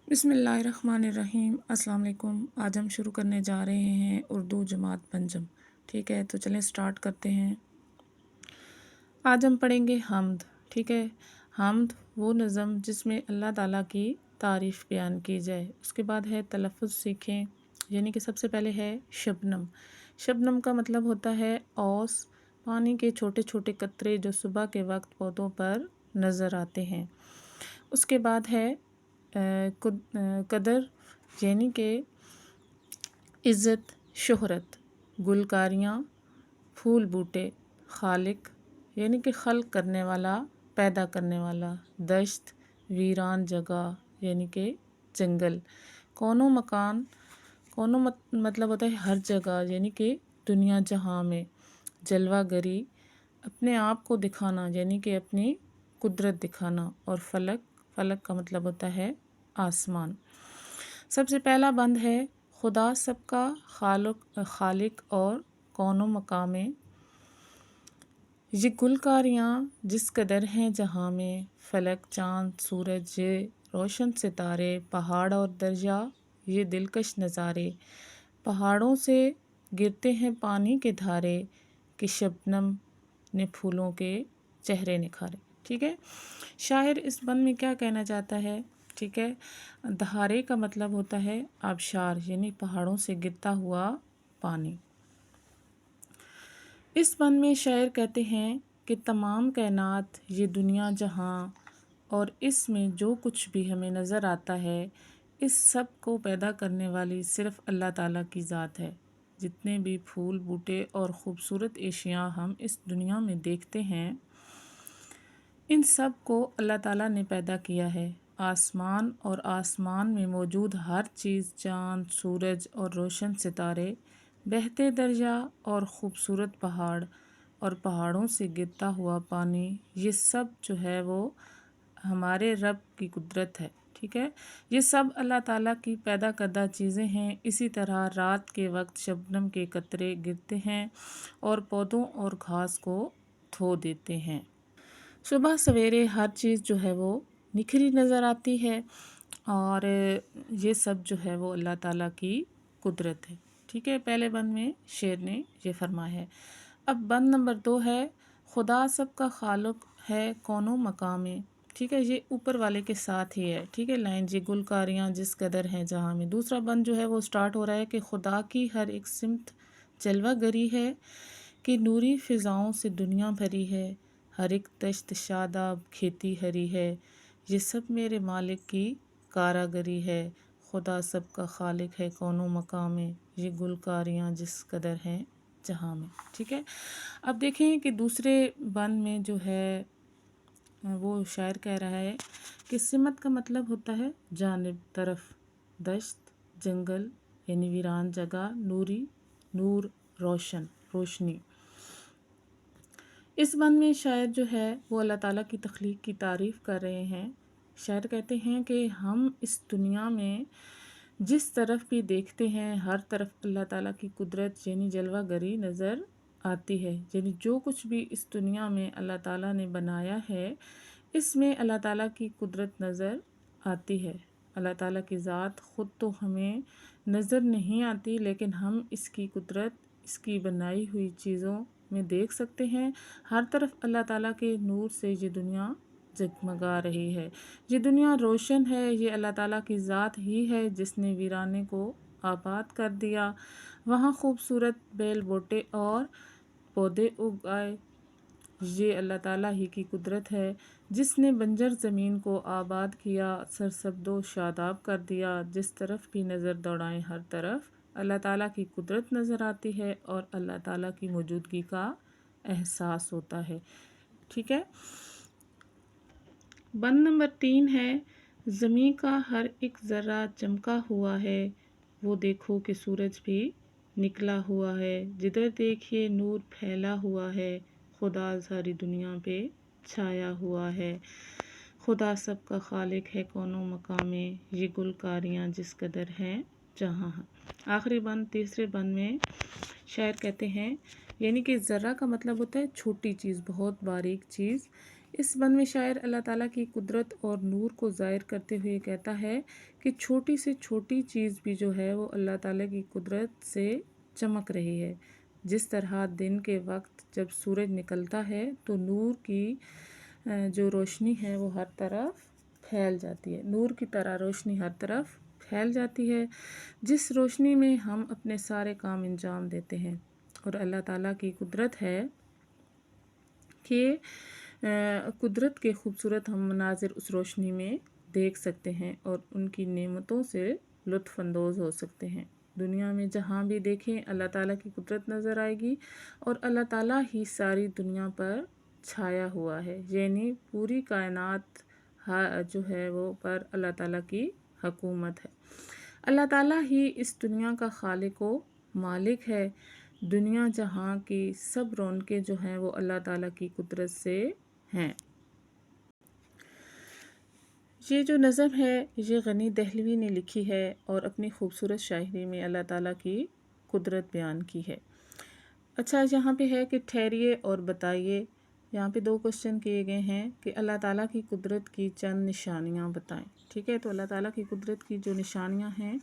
بسم اللہ الرحمن الرحیم۔ السلام علیکم۔ آج ہم شروع کرنے جا رہے ہیں اردو جماعت پنجم۔ ٹھیک ہے، تو چلیں سٹارٹ کرتے ہیں۔ آج ہم پڑھیں گے حمد۔ ٹھیک ہے، حمد وہ نظم جس میں اللہ تعالیٰ کی تعریف بیان کی جائے۔ اس کے بعد ہے تلفظ سیکھیں، یعنی کہ سب سے پہلے ہے شبنم۔ شبنم کا مطلب ہوتا ہے اوس، پانی کے چھوٹے چھوٹے قطرے جو صبح کے وقت پودوں پر نظر آتے ہیں۔ اس کے بعد ہے قدر، یعنی کہ عزت، شہرت، گلکاریاں، پھول بوٹے، خالق یعنی کہ خلق کرنے والا، پیدا کرنے والا، دشت ویران جگہ یعنی کہ جنگل، کونو مکان، کونو مطلب ہوتا ہے ہر جگہ یعنی کہ دنیا جہاں میں، جلوہ گری اپنے آپ کو دکھانا یعنی کہ اپنی قدرت دکھانا، اور فلک، فلک کا مطلب ہوتا ہے آسمان۔ سب سے پہلا بند ہے خدا سب کا خالق اور کون و مقام میں، یہ گلکاریاں جس قدر ہیں جہاں میں، فلک چاند سورج یہ روشن ستارے، پہاڑ اور دریا یہ دلکش نظارے، پہاڑوں سے گرتے ہیں پانی کے دھارے، کہ شبنم نے پھولوں کے چہرے نکھارے۔ ٹھیک ہے، شاعر اس بند میں کیا کہنا چاہتا ہے؟ ٹھیک ہے، دھارے کا مطلب ہوتا ہے آبشار یعنی پہاڑوں سے گرتا ہوا پانی۔ اس بند میں شاعر کہتے ہیں کہ تمام کائنات، یہ دنیا جہاں اور اس میں جو کچھ بھی ہمیں نظر آتا ہے، اس سب کو پیدا کرنے والی صرف اللہ تعالیٰ کی ذات ہے۔ جتنے بھی پھول بوٹے اور خوبصورت اشیاء ہم اس دنیا میں دیکھتے ہیں، ان سب کو اللہ تعالیٰ نے پیدا کیا ہے۔ آسمان اور آسمان میں موجود ہر چیز، چاند سورج اور روشن ستارے، بہتے دریا اور خوبصورت پہاڑ اور پہاڑوں سے گرتا ہوا پانی، یہ سب جو ہے وہ ہمارے رب کی قدرت ہے۔ ٹھیک ہے، یہ سب اللہ تعالیٰ کی پیدا کردہ چیزیں ہیں۔ اسی طرح رات کے وقت شبنم کے قطرے گرتے ہیں اور پودوں اور گھاس کو دھو دیتے ہیں۔ صبح سویرے ہر چیز جو ہے وہ نکھری نظر آتی ہے، اور یہ سب جو ہے وہ اللہ تعالیٰ کی قدرت ہے۔ ٹھیک ہے، پہلے بند میں شعر نے یہ فرمایا ہے۔ اب بند نمبر 2 ہے خدا سب کا خالق ہے کون و مقام میں۔ ٹھیک ہے، یہ اوپر والے کے ساتھ ہی ہے۔ ٹھیک ہے، لائن یہ گلکاریاں جس قدر ہیں جہاں میں۔ دوسرا بند جو ہے وہ سٹارٹ ہو رہا ہے کہ خدا کی ہر ایک سمت جلوہ گری ہے، کہ نوری فضاؤں سے دنیا بھری ہے، ہر ایک دشت شاداب کھیتی ہری ہے، یہ سب میرے مالک کی کاراگری ہے، خدا سب کا خالق ہے کون و مقام میں، یہ گلکاریاں جس قدر ہیں جہاں میں۔ ٹھیک ہے، اب دیکھیں کہ دوسرے بند میں جو ہے وہ شاعر کہہ رہا ہے کہ سمت کا مطلب ہوتا ہے جانب، طرف، دشت جنگل یعنی ویران جگہ، نوری نور، روشن روشنی۔ اس بند میں شاعر جو ہے وہ اللہ تعالیٰ کی تخلیق کی تعریف کر رہے ہیں۔ شاعر کہتے ہیں کہ ہم اس دنیا میں جس طرف بھی دیکھتے ہیں، ہر طرف اللہ تعالیٰ کی قدرت یعنی جلوہ گری نظر آتی ہے، یعنی جو کچھ بھی اس دنیا میں اللہ تعالیٰ نے بنایا ہے، اس میں اللہ تعالیٰ کی قدرت نظر آتی ہے۔ اللہ تعالیٰ کی ذات خود تو ہمیں نظر نہیں آتی، لیکن ہم اس کی قدرت، اس کی بنائی ہوئی چیزوں میں دیکھ سکتے ہیں۔ ہر طرف اللہ تعالیٰ کے نور سے یہ دنیا جگمگا رہی ہے، یہ دنیا روشن ہے، یہ اللہ تعالیٰ کی ذات ہی ہے جس نے ویرانے کو آباد کر دیا، وہاں خوبصورت بیل بوٹے اور پودے اگائے، یہ اللہ تعالیٰ ہی کی قدرت ہے جس نے بنجر زمین کو آباد کیا، سرسبز و شاداب کر دیا، جس طرف بھی نظر دوڑائیں ہر طرف اللہ تعالیٰ کی قدرت نظر آتی ہے اور اللہ تعالیٰ کی موجودگی کا احساس ہوتا ہے۔ ٹھیک ہے، بند نمبر 3 ہے زمیں کا ہر ایک ذرہ چمکا ہوا ہے، وہ دیکھو کہ سورج بھی نکلا ہوا ہے، جدھر دیکھیے نور پھیلا ہوا ہے، خدا ساری دنیا پہ چھایا ہوا ہے، خدا سب کا خالق ہے کون و مقام میں، یہ گلکاریاں جس قدر ہیں جہاں۔ آخری بند، تیسرے بند میں شاعر کہتے ہیں، یعنی کہ ذرہ کا مطلب ہوتا ہے چھوٹی چیز، بہت باریک چیز، اس بند میں شاعر اللہ تعالیٰ کی قدرت اور نور کو ظاہر کرتے ہوئے کہتا ہے کہ چھوٹی سے چھوٹی چیز بھی جو ہے وہ اللہ تعالیٰ کی قدرت سے چمک رہی ہے۔ جس طرح دن کے وقت جب سورج نکلتا ہے تو نور کی جو روشنی ہے وہ ہر طرف پھیل جاتی ہے، نور کی طرح روشنی ہر طرف پھیل جاتی ہے، جس روشنی میں ہم اپنے سارے کام انجام دیتے ہیں۔ اور اللہ تعالیٰ کی قدرت ہے کہ قدرت کے خوبصورت ہم مناظر اس روشنی میں دیکھ سکتے ہیں اور ان کی نعمتوں سے لطف اندوز ہو سکتے ہیں۔ دنیا میں جہاں بھی دیکھیں اللہ تعالیٰ کی قدرت نظر آئے گی، اور اللہ تعالیٰ ہی ساری دنیا پر چھایا ہوا ہے، یعنی پوری کائنات جو ہے وہ پر اللہ تعالیٰ کی حکومت ہے۔ اللہ تعالیٰ ہی اس دنیا کا خالق و مالک ہے۔ دنیا جہاں کی سب رونقیں جو ہیں وہ اللہ تعالیٰ کی قدرت سے ہیں۔ یہ جو نظم ہے یہ غنی دہلوی نے لکھی ہے اور اپنی خوبصورت شاعری میں اللہ تعالیٰ کی قدرت بیان کی ہے۔ اچھا، یہاں پہ ہے کہ ٹھہریے اور بتائیے، یہاں پہ 2 کوشچن کیے گئے ہیں کہ اللہ تعالیٰ کی قدرت کی چند نشانیاں بتائیں۔ ٹھیک ہے، تو اللہ تعالیٰ کی قدرت کی جو نشانیاں ہیں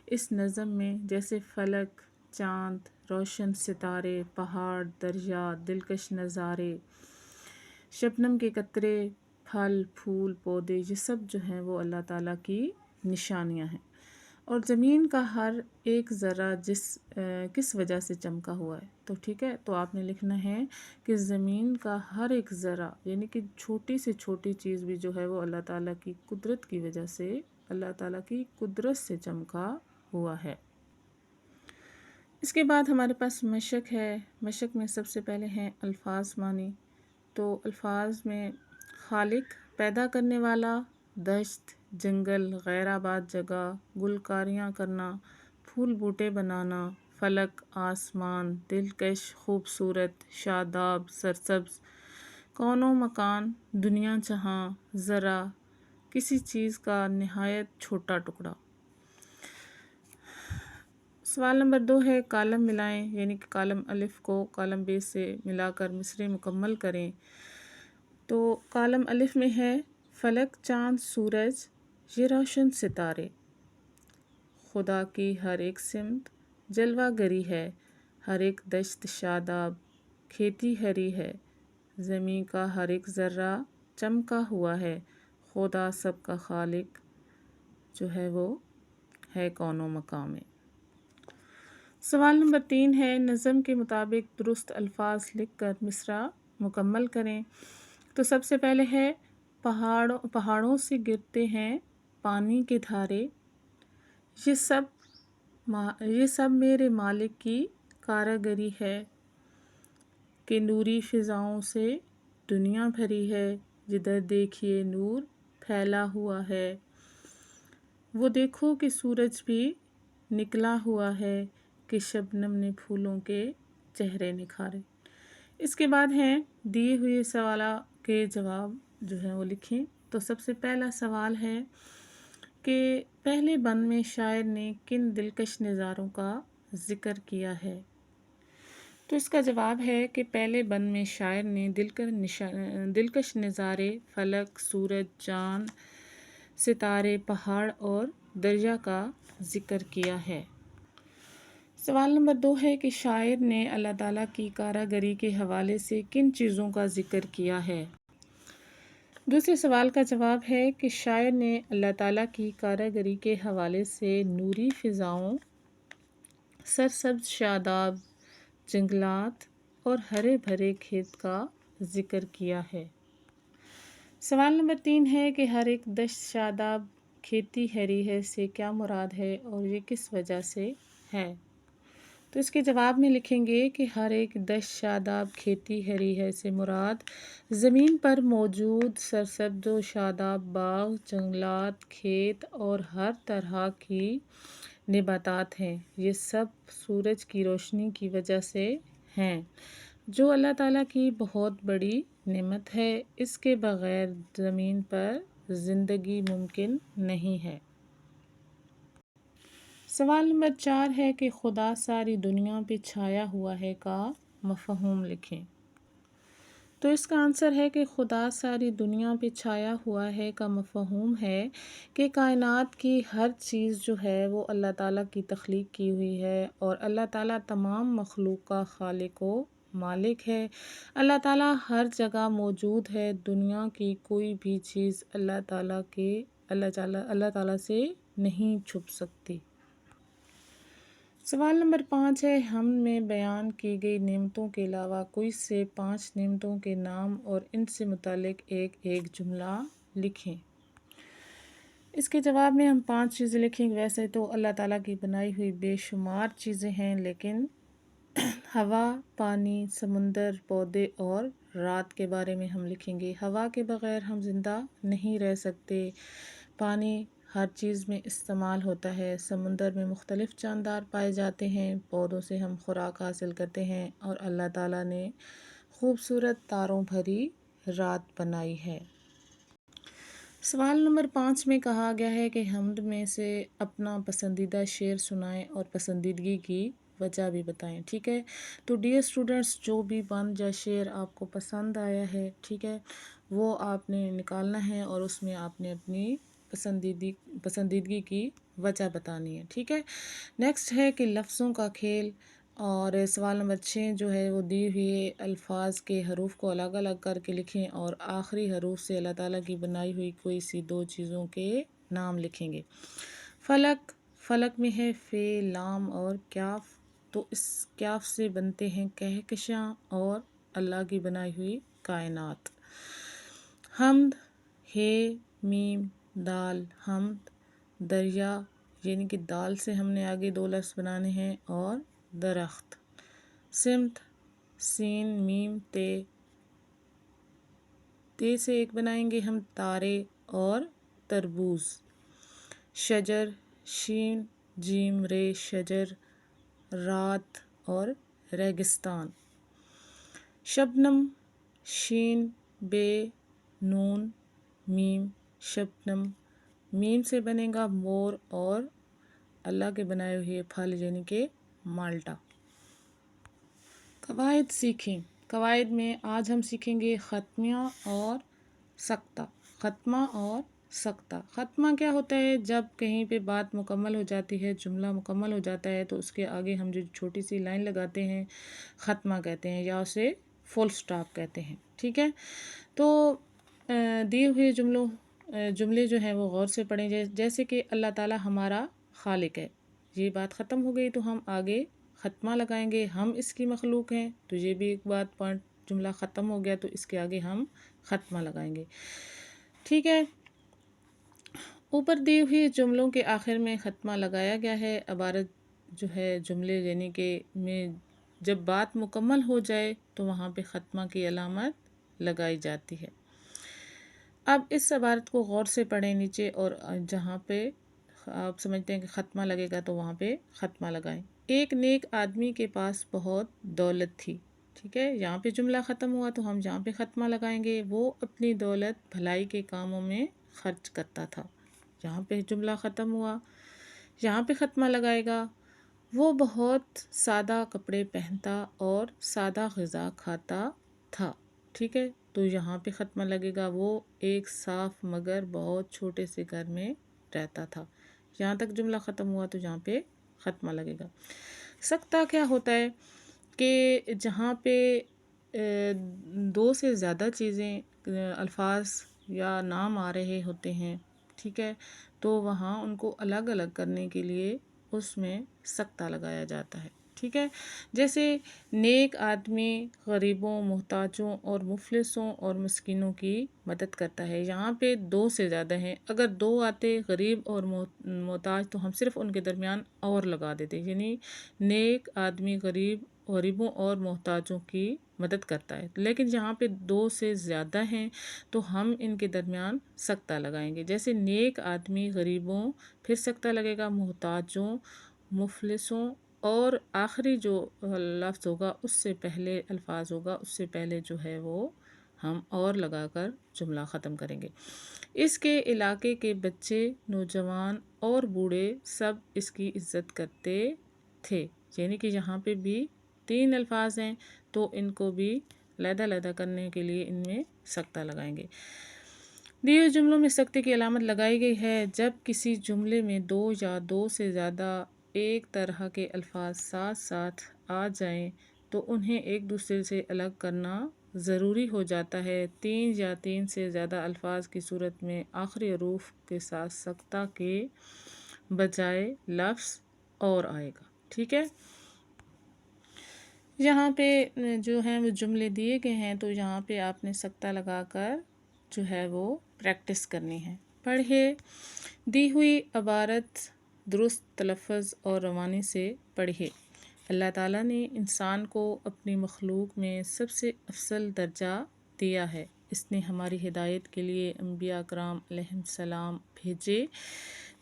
اس نظم میں، جیسے فلک، چاند، روشن ستارے، پہاڑ، دریا، دلکش نظارے، شبنم کے قطرے، پھل پھول پودے، یہ سب جو ہیں وہ اللہ تعالیٰ کی نشانیاں ہیں۔ اور زمین کا ہر ایک ذرہ کس وجہ سے چمکا ہوا ہے، تو ٹھیک ہے، تو آپ نے لکھنا ہے کہ زمین کا ہر ایک ذرہ، یعنی کہ چھوٹی سے چھوٹی چیز بھی جو ہے وہ اللہ تعالیٰ کی قدرت کی وجہ سے، اللہ تعالیٰ کی قدرت سے چمکا ہوا ہے۔ اس کے بعد ہمارے پاس مشق ہے۔ مشق میں سب سے پہلے ہیں الفاظ معنی۔ تو الفاظ میں خالق، پیدا کرنے والا، دشت، جنگل، غیر آباد جگہ، گلکاریاں کرنا، پھول بوٹے بنانا، فلک، آسمان، دلکش، خوبصورت، شاداب، سرسبز، کون و مکان، دنیا جہاں، ذرا، کسی چیز کا نہایت چھوٹا ٹکڑا۔ سوال نمبر 2 ہے کالم ملائیں، یعنی کہ کالم الف کو کالم ب سے ملا کر مصرعے مکمل کریں۔ تو کالم الف میں ہے فلک، چاند، سورج، یہ روشن ستارے، خدا کی ہر ایک سمت جلوہ گری ہے، ہر ایک دشت شاداب، کھیتی ہری ہے، زمیں کا ہر ایک ذرہ چمکا ہوا ہے، خدا سب کا خالق جو ہے وہ ہے کون و مکان میں۔ سوال نمبر 3 ہے نظم کے مطابق درست الفاظ لکھ کر مصرعہ مکمل کریں۔ تو سب سے پہلے ہے پہاڑوں سے گرتے ہیں پانی کے دھارے، یہ سب میرے مالک کی کاراگری ہے، کہ نوری فضاؤں سے دنیا بھری ہے، جدھر دیکھیے نور پھیلا ہوا ہے، وہ دیکھو کہ سورج بھی نکلا ہوا ہے، کہ شبنم نے پھولوں کے چہرے نکھارے۔ اس کے بعد ہیں دیے ہوئے سوالوں کے جواب جو ہیں وہ لکھیں۔ تو سب سے پہلا سوال ہے کہ پہلے بند میں شاعر نے کن دلکش نظاروں کا ذکر کیا ہے؟ تو اس کا جواب ہے کہ پہلے بند میں شاعر نے دلکش نظارے فلک، سورج، چاند، ستارے، پہاڑ اور دریا کا ذکر کیا ہے۔ سوال نمبر 2 ہے کہ شاعر نے اللہ تعالیٰ کی کاراگری کے حوالے سے کن چیزوں کا ذکر کیا ہے؟ دوسرے سوال کا جواب ہے کہ شاعر نے اللہ تعالیٰ کی کاراگری کے حوالے سے نوری فضاؤں، سرسبز شاداب جنگلات اور ہرے بھرے کھیت کا ذکر کیا ہے۔ سوال نمبر 3 ہے کہ ہر ایک دشت شاداب، کھیتی ہری ہے سے کیا مراد ہے اور یہ کس وجہ سے ہے؟ تو اس کے جواب میں لکھیں گے کہ ہر ایک دشت شاداب، کھیتی ہری ہے سے مراد زمین پر موجود سرسبز و شاداب باغ، جنگلات، کھیت اور ہر طرح کی نباتات ہیں۔ یہ سب سورج کی روشنی کی وجہ سے ہیں، جو اللہ تعالیٰ کی بہت بڑی نعمت ہے، اس کے بغیر زمین پر زندگی ممکن نہیں ہے۔ سوال نمبر 4 ہے کہ خدا ساری دنیا پہ چھایا ہوا ہے کا مفہوم لکھیں۔ تو اس کا آنسر ہے کہ خدا ساری دنیا پہ چھایا ہوا ہے کا مفہوم ہے کہ کائنات کی ہر چیز جو ہے وہ اللہ تعالیٰ کی تخلیق کی ہوئی ہے، اور اللہ تعالیٰ تمام مخلوق کا خالق و مالک ہے۔ اللہ تعالیٰ ہر جگہ موجود ہے، دنیا کی کوئی بھی چیز اللہ تعالیٰ سے نہیں چھپ سکتی۔ سوال نمبر 5 ہے، ہم میں بیان کی گئی نعمتوں کے علاوہ کوئی سے 5 نعمتوں کے نام اور ان سے متعلق ایک جملہ لکھیں۔ اس کے جواب میں ہم 5 چیزیں لکھیں گے۔ ویسے تو اللہ تعالیٰ کی بنائی ہوئی بے شمار چیزیں ہیں، لیکن ہوا، پانی، سمندر، پودے اور رات کے بارے میں ہم لکھیں گے۔ ہوا کے بغیر ہم زندہ نہیں رہ سکتے، پانی ہر چیز میں استعمال ہوتا ہے، سمندر میں مختلف جاندار پائے جاتے ہیں، پودوں سے ہم خوراک حاصل کرتے ہیں، اور اللہ تعالیٰ نے خوبصورت تاروں بھری رات بنائی ہے۔ سوال نمبر 5 میں کہا گیا ہے کہ حمد میں سے اپنا پسندیدہ شعر سنائیں اور پسندیدگی کی وجہ بھی بتائیں۔ ٹھیک ہے، تو ڈیئر اسٹوڈنٹس، جو بھی بند یا شعر آپ کو پسند آیا ہے، ٹھیک ہے، وہ آپ نے نکالنا ہے اور اس میں آپ نے اپنی پسندیدگی کی وجہ بتانی ہے۔ ٹھیک ہے، نیکسٹ ہے کہ لفظوں کا کھیل، اور سوال نمبر 6 جو ہے وہ دی ہوئے الفاظ کے حروف کو الگ الگ کر کے لکھیں اور آخری حروف سے اللہ تعالیٰ کی بنائی ہوئی کوئی سی 2 چیزوں کے نام لکھیں گے۔ فلک میں ہے فے، لام اور کاف، تو اس کاف سے بنتے ہیں کہکشاں اور اللہ کی بنائی ہوئی کائنات۔ حمد، ہے، میم، دال، حمد، دریا، یعنی کہ دال سے ہم نے آگے 2 لفظ بنانے ہیں، اور درخت۔ سمت، سین، میم، تے سے ایک بنائیں گے ہم تارے اور تربوز۔ شجر، شین، جیم، رے، شجر، رات اور ریگستان۔ شبنم، شین، بے، نون، میم، شبنم، میم سے بنے گا مور اور اللہ کے بنائے ہوئے پھل یعنی کہ مالٹا۔ قواعد سیکھیں۔ قواعد میں آج ہم سیکھیں گے ختمیہ اور سکتہ۔ ختمہ اور سکتہ۔ ختمہ کیا ہوتا ہے؟ جب کہیں پہ بات مکمل ہو جاتی ہے، جملہ مکمل ہو جاتا ہے، تو اس کے آگے ہم جو چھوٹی سی لائن لگاتے ہیں ختمہ کہتے ہیں، یا اسے فل سٹاپ کہتے ہیں۔ ٹھیک ہے، تو دیے ہوئے جملے جو ہیں وہ غور سے پڑھیں، جیسے کہ اللہ تعالیٰ ہمارا خالق ہے، یہ بات ختم ہو گئی تو ہم آگے ختمہ لگائیں گے۔ ہم اس کی مخلوق ہیں، تو یہ بھی ایک بات پوائنٹ، جملہ ختم ہو گیا تو اس کے آگے ہم ختمہ لگائیں گے۔ ٹھیک ہے، اوپر دیے ہوئے جملوں کے آخر میں ختمہ لگایا گیا ہے۔ عبارت جو ہے جملے یعنی کہ میں جب بات مکمل ہو جائے تو وہاں پہ ختمہ کی علامت لگائی جاتی ہے۔ اب اس عبارت کو غور سے پڑھیں نیچے، اور جہاں پہ آپ سمجھتے ہیں کہ ختمہ لگے گا تو وہاں پہ ختمہ لگائیں۔ ایک نیک آدمی کے پاس بہت دولت تھی۔ ٹھیک ہے، یہاں پہ جملہ ختم ہوا تو ہم جہاں پہ ختمہ لگائیں گے، وہ اپنی دولت بھلائی کے کاموں میں خرچ کرتا تھا۔ یہاں پہ جملہ ختم ہوا، یہاں پہ ختمہ لگائے گا۔ وہ بہت سادہ کپڑے پہنتا اور سادہ غذا کھاتا تھا۔ ٹھیک ہے، تو یہاں پہ ختمہ لگے گا۔ وہ ایک صاف مگر بہت چھوٹے سے گھر میں رہتا تھا۔ یہاں تک جملہ ختم ہوا تو یہاں پہ ختمہ لگے گا۔ سکتہ کیا ہوتا ہے کہ جہاں پہ 2 سے زیادہ چیزیں، الفاظ یا نام آ رہے ہوتے ہیں، ٹھیک ہے، تو وہاں ان کو الگ الگ کرنے کے لیے اس میں سکتہ لگایا جاتا ہے۔ ٹھیک ہے، جیسے نیک آدمی غریبوں، محتاجوں اور مفلسوں اور مسکینوں کی مدد کرتا ہے۔ یہاں پہ 2 سے زیادہ ہیں، اگر 2 آتے غریب اور محتاج تو ہم صرف ان کے درمیان اور لگا دیتے، یعنی نیک آدمی غریبوں اور محتاجوں کی مدد کرتا ہے، لیکن یہاں پہ 2 سے زیادہ ہیں تو ہم ان کے درمیان سکتہ لگائیں گے۔ جیسے نیک آدمی غریبوں، پھر سکتہ لگے گا محتاجوں، مفلسوں، اور آخری جو لفظ ہوگا اس سے پہلے الفاظ ہوگا اس سے پہلے جو ہے وہ ہم اور لگا کر جملہ ختم کریں گے۔ اس کے علاقے کے بچے، نوجوان اور بوڑھے سب اس کی عزت کرتے تھے، یعنی کہ یہاں پہ بھی 3 الفاظ ہیں تو ان کو بھی علیحدہ کرنے کے لیے ان میں سکتہ لگائیں گے۔ دیے ہوئے جملوں میں سکتے کی علامت لگائی گئی ہے جب کسی جملے میں دو یا دو سے زیادہ ایک طرح کے الفاظ ساتھ ساتھ آ جائیں تو انہیں ایک دوسرے سے الگ کرنا ضروری ہو جاتا ہے۔ تین یا تین سے زیادہ الفاظ کی صورت میں آخری حروف کے ساتھ سکتہ کے بجائے لفظ اور آئے گا، ٹھیک ہے۔ یہاں پہ جو ہیں وہ جملے دیے گئے ہیں تو یہاں پہ آپ نے سکتہ لگا کر جو ہے وہ پریکٹس کرنی ہے۔ پڑھے، دی ہوئی عبارت درست تلفظ اور روانی سے پڑھے۔ اللہ تعالیٰ نے انسان کو اپنی مخلوق میں سب سے افضل درجہ دیا ہے۔ اس نے ہماری ہدایت کے لیے انبیاء کرام علیہم السلام بھیجے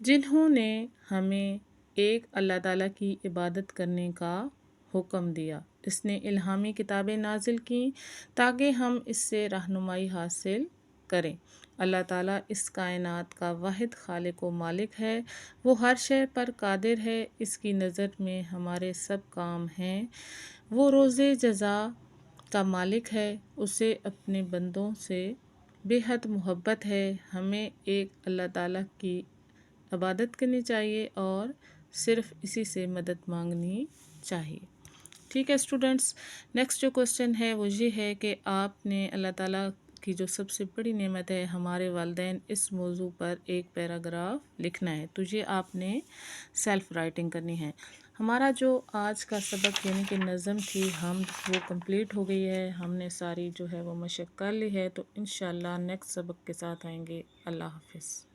جنہوں نے ہمیں ایک اللہ تعالیٰ کی عبادت کرنے کا حکم دیا۔ اس نے الہامی کتابیں نازل کیں تاکہ ہم اس سے رہنمائی حاصل کریں۔ اللہ تعالیٰ اس کائنات کا واحد خالق و مالک ہے۔ وہ ہر شے پر قادر ہے۔ اس کی نظر میں ہمارے سب کام ہیں۔ وہ روز جزا کا مالک ہے۔ اسے اپنے بندوں سے بے حد محبت ہے۔ ہمیں ایک اللہ تعالیٰ کی عبادت کرنی چاہیے اور صرف اسی سے مدد مانگنی چاہیے، ٹھیک ہے اسٹوڈنٹس۔ نیکسٹ جو کوسچن ہے وہ یہ ہے کہ آپ نے اللہ تعالیٰ کی جو سب سے بڑی نعمت ہے ہمارے والدین، اس موضوع پر ایک پیراگراف لکھنا ہے۔ تو یہ آپ نے سیلف رائٹنگ کرنی ہے۔ ہمارا جو آج کا سبق یعنی کہ نظم تھی وہ کمپلیٹ ہو گئی ہے۔ ہم نے ساری جو ہے وہ مشق کر لی ہے، تو انشاءاللہ نیکسٹ سبق کے ساتھ آئیں گے۔ اللہ حافظ۔